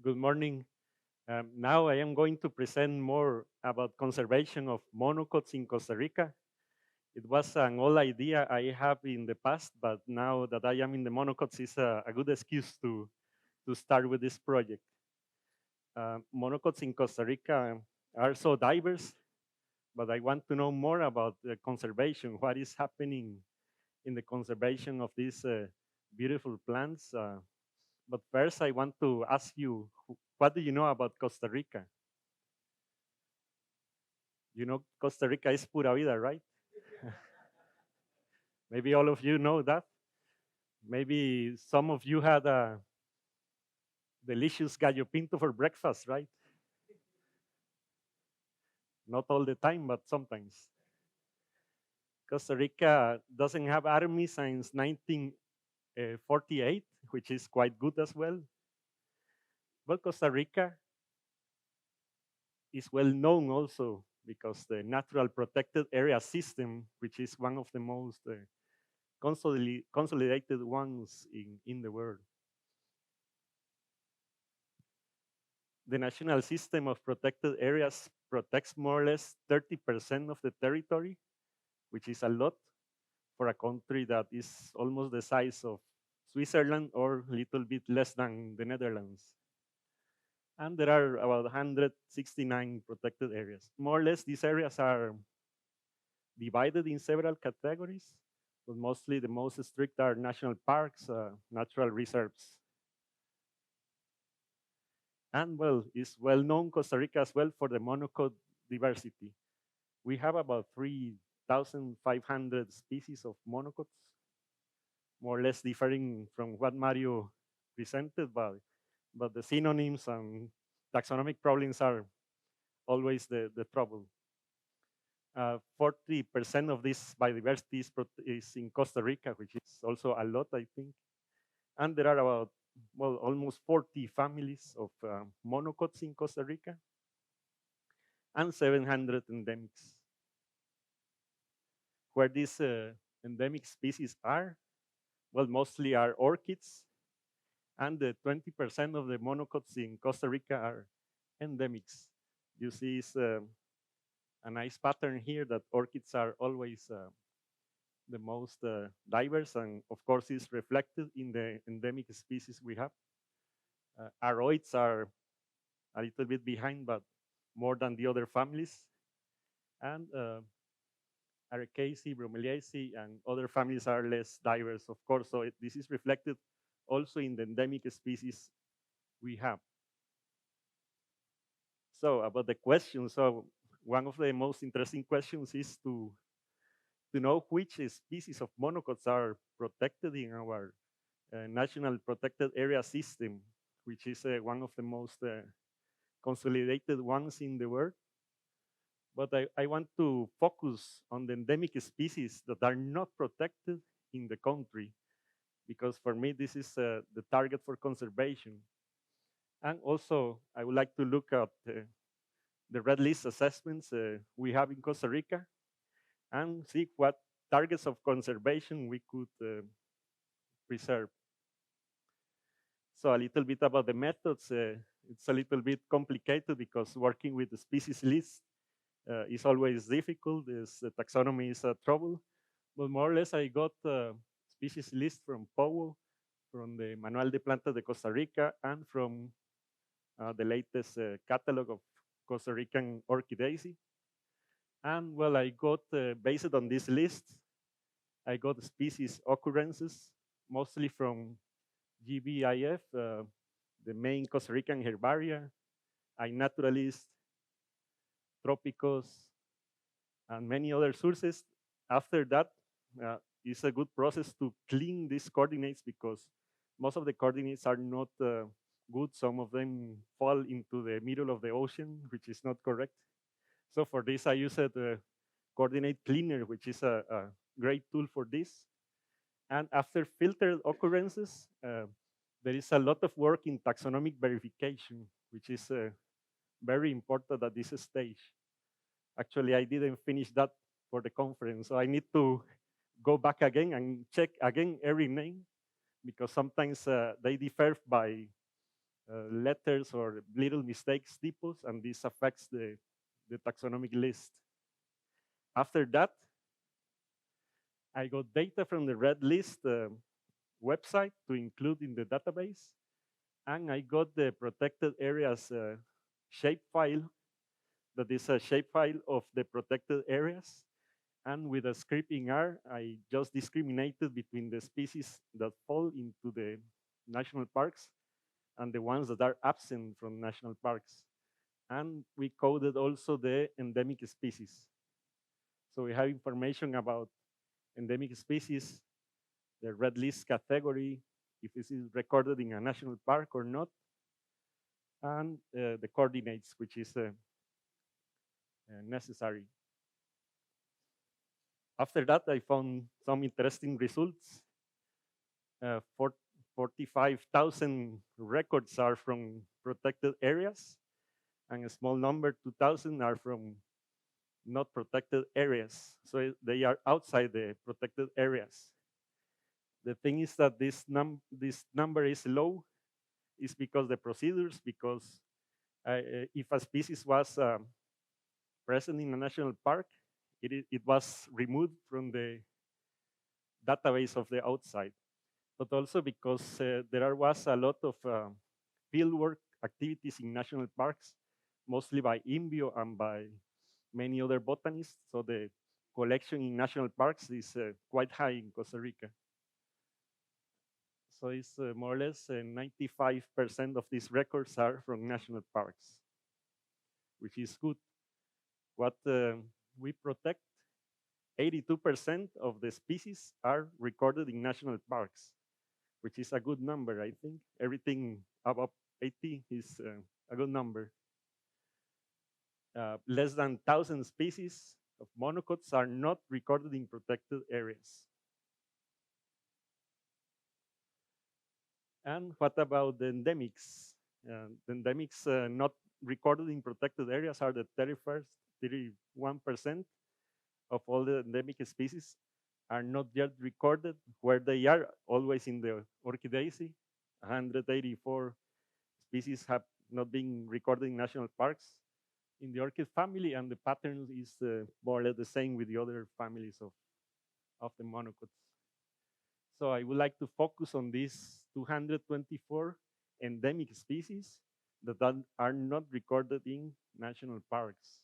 Good morning. Now I am going to present more about conservation of monocots in Costa Rica. It was an old idea I have in the past, but now that I am in the monocots, it's a good excuse to start with this project. Monocots in Costa Rica are so diverse, but I want to know more about the conservation, what is happening in the conservation of these beautiful plants. But first, I want to ask you, what do you know about Costa Rica? You know, Costa Rica is pura vida, right? Maybe all of you know that. Maybe some of you had a delicious gallo pinto for breakfast, right? Not all the time, but sometimes. Costa Rica doesn't have army since 1948, which is quite good as well. But Costa Rica is well known also because the natural protected area system, which is one of the most consolidated ones in the world. The national system of protected areas protects more or less 30% of the territory, which is a lot for a country that is almost the size of Switzerland or a little bit less than the Netherlands. And there are about 169 protected areas. More or less, these areas are divided in several categories, but mostly the most strict are national parks, natural reserves. And well, it's well known Costa Rica as well for the monocot diversity. We have about 3,500 species of monocots, more or less differing from what Mario presented, but the synonyms and taxonomic problems are always the trouble. 40% of this biodiversity is in Costa Rica, which is also a lot, I think. And there are about, well, almost 40 families of monocots in Costa Rica and 700 endemics. Where these endemic species are, well, mostly are orchids, and the 20% of the monocots in Costa Rica are endemics. You see a nice pattern here that orchids are always the most diverse, and of course is reflected in the endemic species we have. Aroids are a little bit behind, but more than the other families. And Araceae, Bromeliaceae, and other families are less diverse, of course. So this is reflected also in the endemic species we have. So about the question, so one of the most interesting questions is to know which species of monocots are protected in our national protected area system, which is one of the most consolidated ones in the world. But I want to focus on the endemic species that are not protected in the country, because for me, this is the target for conservation. And also, I would like to look at the red list assessments we have in Costa Rica and see what targets of conservation we could preserve. So a little bit about the methods. It's a little bit complicated because working with the species list is always difficult. The taxonomy is a trouble. But more or less, I got species list from POWO, from the Manual de Plantas de Costa Rica, and from the latest catalog of Costa Rican orchidaceae. And well, I got, based on this list, I got species occurrences, mostly from GBIF, the main Costa Rican herbaria, iNaturalist, Tropicos, and many other sources. After that, it's a good process to clean these coordinates because most of the coordinates are not good. Some of them fall into the middle of the ocean, which is not correct. So for this, I use a coordinate cleaner, which is a great tool for this. And after filtered occurrences, there is a lot of work in taxonomic verification, which is very important at this stage. Actually, I didn't finish that for the conference, so I need to go back again and check again every name because sometimes they differ by letters or little mistakes, typos, and this affects the taxonomic list. After that, I got data from the red list website to include in the database, and I got the protected areas shapefile. That is a shapefile of the protected areas. And with a script in R, I just discriminated between the species that fall into the national parks and the ones that are absent from national parks. And we coded also the endemic species. So we have information about endemic species, the red list category, if this is recorded in a national park or not, and the coordinates, which is necessary. After that, I found some interesting results. 45,000 records are from protected areas, and a small number, 2,000, are from not protected areas. So they are outside the protected areas. The thing is that this number is low is because the procedures, because if a species was present in a national park, it was removed from the database of the outside, but also because there was a lot of fieldwork activities in national parks, mostly by INVIO and by many other botanists. So the collection in national parks is quite high in Costa Rica. So it's more or less 95% of these records are from national parks, which is good. What we protect, 82% of the species are recorded in national parks, which is a good number, I think. Everything above 80 is a good number. Less than 1,000 species of monocots are not recorded in protected areas. And what about the endemics? The endemics not recorded in protected areas are the 31% of all the endemic species are not yet recorded where they are, always in the Orchidaceae. 184 species have not been recorded in national parks in the orchid family, and the pattern is more or less the same with the other families of the monocots. So I would like to focus on these 224 endemic species that are not recorded in national parks.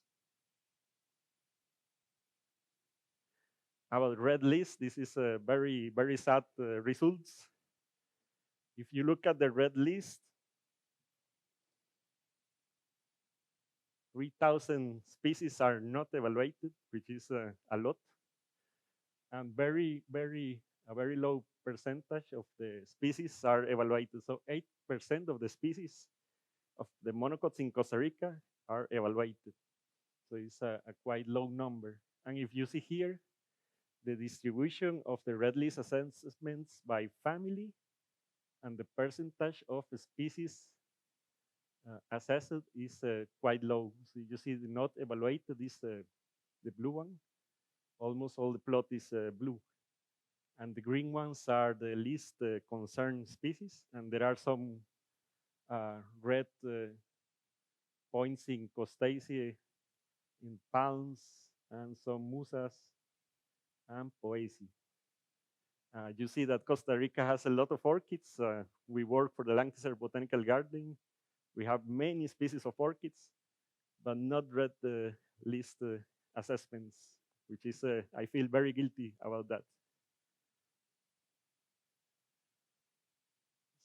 About red list, this is a very sad results. If you look at the red list, 3,000 species are not evaluated, which is a lot, and a very low percentage of the species are evaluated. So 8% of the species of the monocots in Costa Rica are evaluated. So it's a quite low number. And if you see here, the distribution of the red list assessments by family and the percentage of species assessed is quite low. So you see the not evaluated is the blue one. Almost all the plot is blue. And the green ones are the least concerned species. And there are some red points in Costaceae, in palms, and some musas and poaceae. You see that Costa Rica has a lot of orchids. We work for the Lancaster Botanical Garden. We have many species of orchids, but not red list assessments, which is, I feel very guilty about that.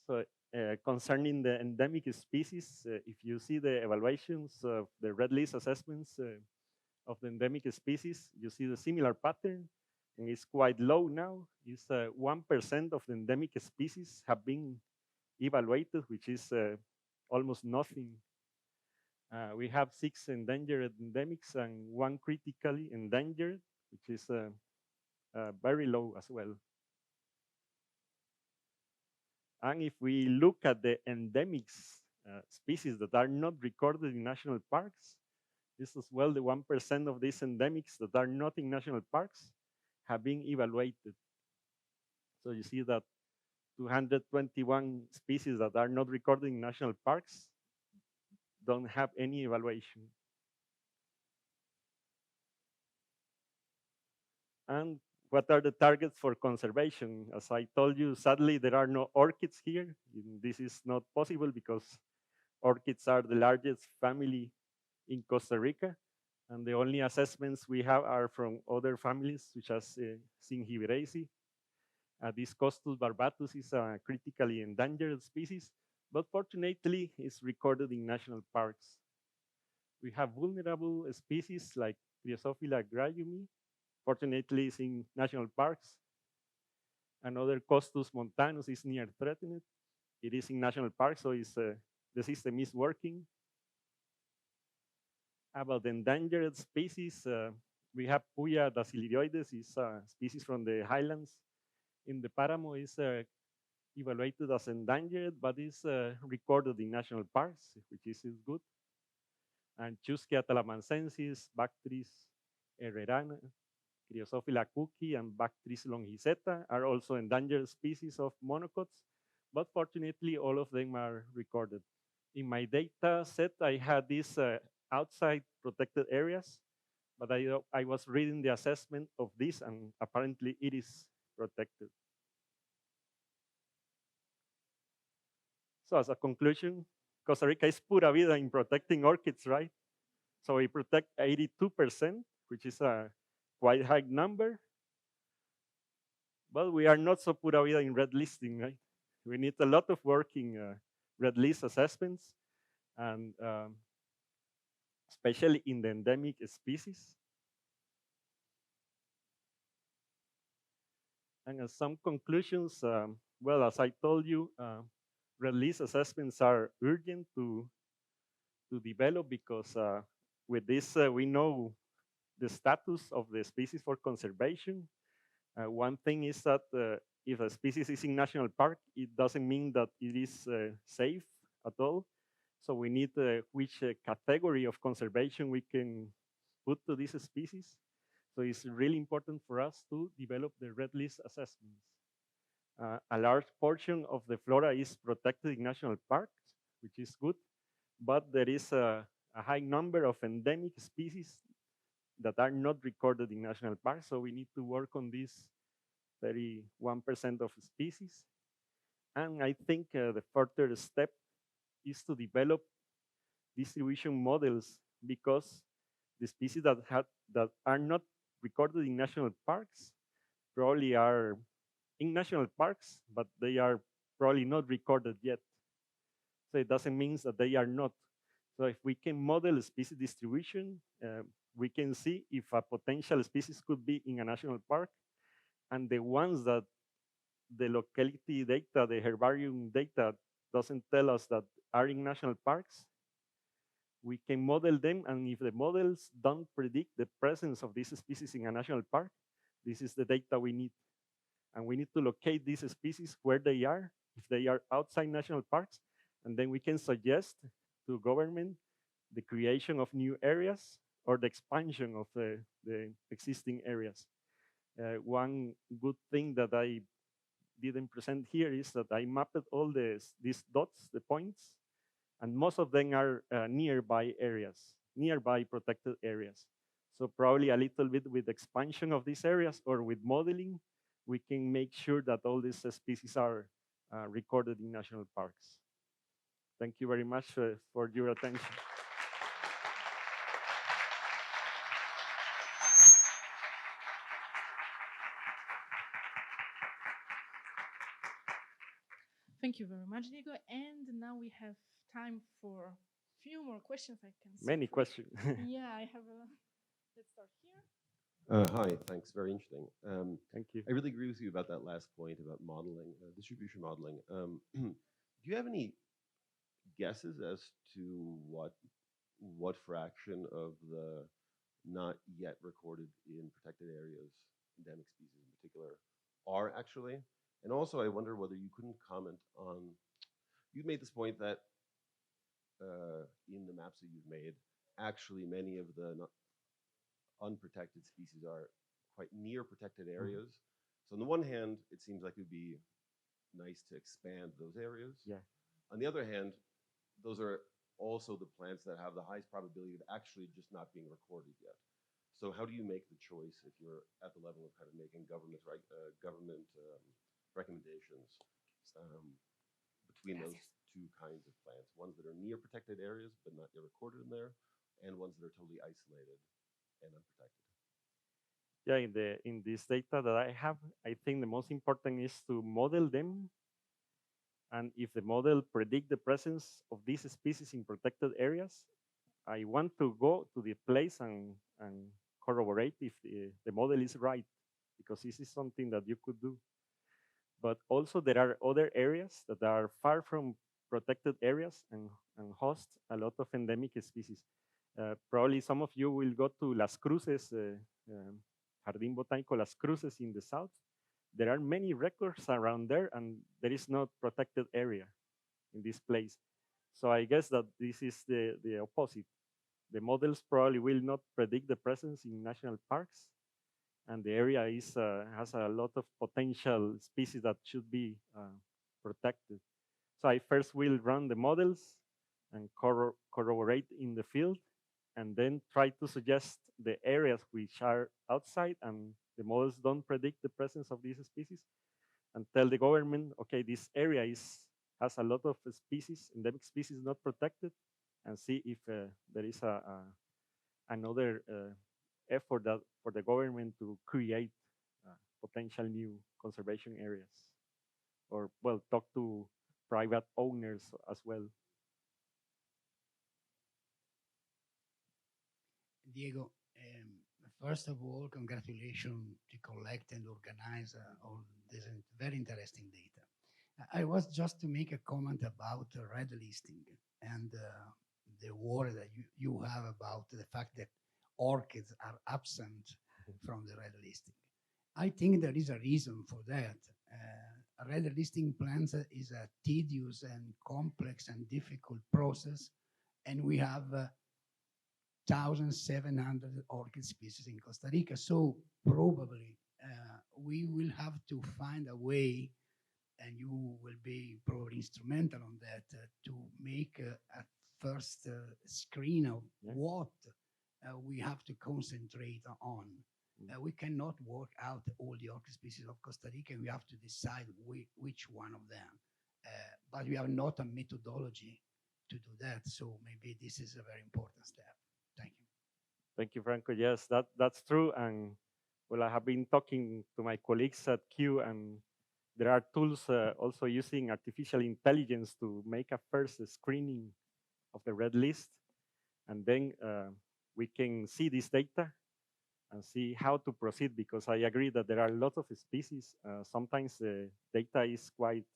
So concerning the endemic species, if you see the evaluations of the red list assessments of the endemic species, you see the similar pattern, and it's quite low now. It's 1% of the endemic species have been evaluated, which is almost nothing. We have 6 endangered endemics and 1 critically endangered, which is very low as well. And if we look at the endemics species that are not recorded in national parks, this as well, the 1% of these endemics that are not in national parks have been evaluated. So you see that 221 species that are not recorded in national parks don't have any evaluation. And what are the targets for conservation? As I told you, sadly, there are no orchids here. This is not possible because orchids are the largest family in Costa Rica. And the only assessments we have are from other families, such as Zingiberaceae. This Costus barbatus is a critically endangered species, but fortunately is recorded in national parks. We have vulnerable species like Driosophila grayumi, fortunately is in national parks. Another Costus montanus is near threatened. It is in national parks, so the system is working. About endangered species, we have Puya dacilyrioides, is a species from the highlands. In the Paramo is evaluated as endangered, but is recorded in national parks, which is good. And Chusquea talamancensis, Bactris herrerana, Criosophila cookie, and Bactris longiceta are also endangered species of monocots, but fortunately, all of them are recorded. In my data set, I had these outside protected areas, but I was reading the assessment of this, and apparently it is protected. So as a conclusion, Costa Rica is pura vida in protecting orchids, right? So we protect 82%, which is a quite high number, but we are not so pura vida in red listing, right? We need a lot of work in red list assessments, and especially in the endemic species. And as some conclusions, well, as I told you, red list assessments are urgent to develop because with this, we know the status of the species for conservation. One thing is that if a species is in national park, it doesn't mean that it is safe at all. So we need which category of conservation we can put to this species. So it's really important for us to develop the red list assessments. A large portion of the flora is protected in national parks, which is good, but there is a high number of endemic species that are not recorded in national parks. So we need to work on this 31% of species. And I think the further step is to develop distribution models because the species that are not recorded in national parks probably are in national parks, but they are probably not recorded yet. So it doesn't mean that they are not. So if we can model species distribution, we can see if a potential species could be in a national park, and the ones that the locality data, the herbarium data, doesn't tell us that are in national parks, we can model them, and if the models don't predict the presence of these species in a national park, this is the data we need. And we need to locate these species where they are, if they are outside national parks, and then we can suggest to government the creation of new areas or the expansion of the existing areas. One good thing that I didn't present here is that I mapped all these dots, the points, and most of them are nearby areas, nearby protected areas. So probably a little bit with expansion of these areas or with modeling, we can make sure that all these species are recorded in national parks. Thank you very much for your attention. Thank you very much, Diego. And now we have time for few more questions. I can see. Many questions. Yeah, I have a. Let's start here. Hi, thanks. Very interesting. Thank you. I really agree with you about that last point about modeling, distribution modeling. Do you have any guesses as to what fraction of the not yet recorded in protected areas, endemic species in particular, are actually? And also, I wonder whether you couldn't comment on. You made this point that in the maps that you've made, actually many of the unprotected species are quite near protected areas. So on the one hand, it seems like it would be nice to expand those areas. Yeah. On the other hand, those are also the plants that have the highest probability of actually just not being recorded yet. So how do you make the choice if you're at the level of kind of making government recommendations um, between those Gracias. two kinds of plants, ones that are near protected areas but not yet recorded in there, and ones that are totally isolated and unprotected? Yeah, in this data that I have, I think the most important is to model them, and if the model predict the presence of these species in protected areas, I want to go to the place and corroborate if the model is right, because this is something that you could do. But also there are other areas that are far from protected areas and host a lot of endemic species. Probably some of you will go to Las Cruces, Jardín Botánico Las Cruces in the south. There are many records around there, and there is no protected area in this place. So I guess that this is the opposite. The models probably will not predict the presence in national parks, and the area has a lot of potential species that should be protected. So I first will run the models and corroborate in the field, and then try to suggest the areas which are outside and the models don't predict the presence of these species, and tell the government, okay, this area has a lot of species, endemic species not protected, and see if there is another effort that for the government to create potential new conservation areas, or well, talk to private owners as well. Diego, first of all, congratulations to collect and organize all this very interesting data. I was just to make a comment about red listing and the word that you have about the fact that orchids are absent from the red listing. I think there is a reason for that. A red listing plans is a tedious and complex and difficult process, and we have 1,700 orchid species in Costa Rica. So probably we will have to find a way, and you will be probably instrumental on that, to make a first screen of Yeah. what we have to concentrate on. We cannot work out all the orchid species of Costa Rica, and we have to decide which one of them. But we have not a methodology to do that. So maybe this is a very important step. Thank you. Thank you, Franco. Yes, that's true. And well, I have been talking to my colleagues at Q, and there are tools also using artificial intelligence to make a first screening of the red list, and then we can see this data and see how to proceed. Because I agree that there are lots of species. Sometimes the data is quite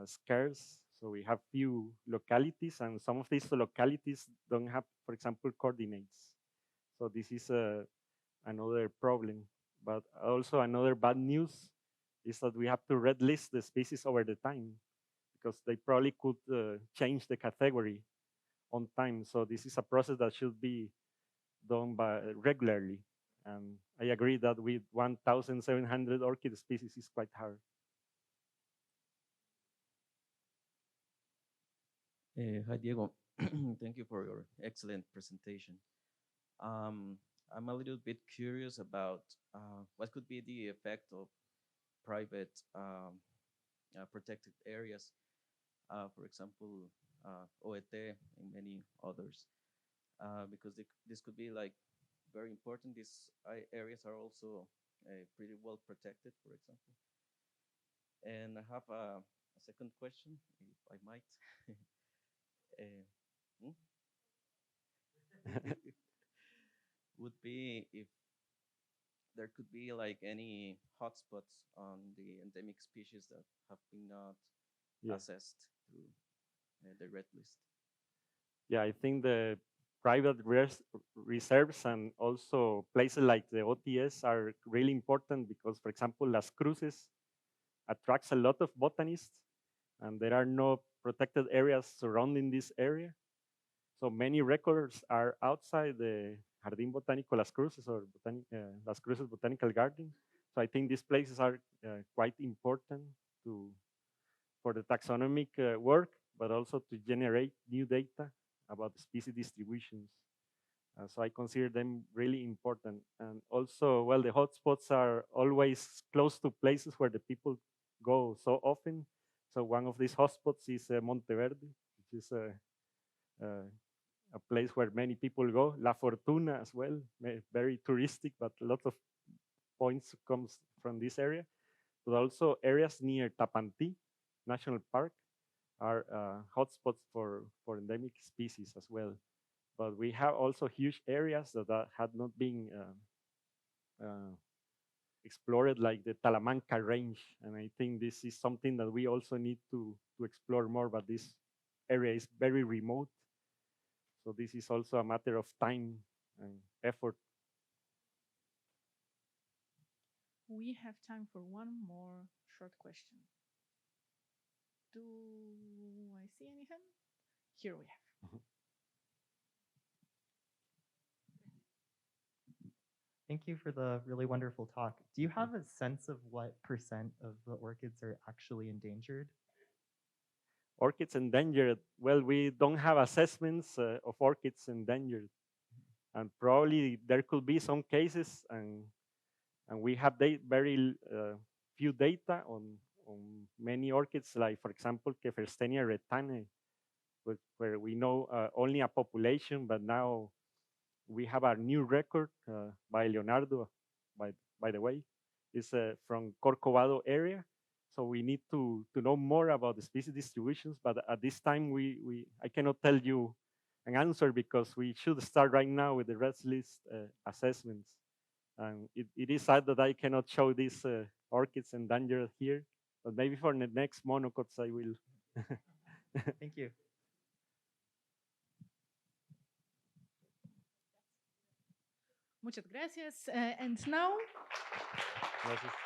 scarce. So we have few localities, and some of these localities don't have, for example, coordinates. So this is another problem. But also another bad news is that we have to red list the species over the time, because they probably could change the category on time. So this is a process that should be done by regularly. And I agree that with 1,700 orchid species is quite hard. Hi, Diego. Thank you for your excellent presentation. Um, I'm a little bit curious about what could be the effect of private protected areas, for example, OET and many others, because this could be like very important. These areas are also pretty well protected, for example. And I have a second question, if I might. uh, hmm? Would be if there could be like any hotspots on the endemic species that have been not Yeah. assessed through the red list. Yeah, I think the private reserves and also places like the OTS are really important because, for example, Las Cruces attracts a lot of botanists, and there are no protected areas surrounding this area. So many records are outside the Jardín Botánico Las Cruces or Las Cruces Botanical Garden. So I think these places are quite important to for the taxonomic work, but also to generate new data about species distributions. So I consider them really important. And also, well, the hotspots are always close to places where the people go so often. So one of these hotspots is Monteverde, which is a place where many people go. La Fortuna as well, very touristic, but a lot of points comes from this area. But also areas near Tapanti National Park are hotspots for endemic species as well. But we have also huge areas that had not been explored, like the Talamanca Range. And I think this is something that we also need to explore more, but this area is very remote. So this is also a matter of time and effort. We have time for one more short question. Do I see any hand? Here we have. Thank you for the really wonderful talk. Do you have a sense of what percent of the orchids are actually endangered? Orchids endangered. Well, we don't have assessments of orchids endangered. And probably there could be some cases, and we have very few data on many orchids, like, for example, Keferstenia retane, where we know only a population, but now we have a new record by Leonardo, by the way, is from Corcovado area. So we need to know more about the species distributions, but at this time I cannot tell you an answer because we should start right now with the red list assessments. And it is sad that I cannot show these orchids endangered here, but maybe for the next monocots I will. Thank you. Muchas gracias. And now Gracias.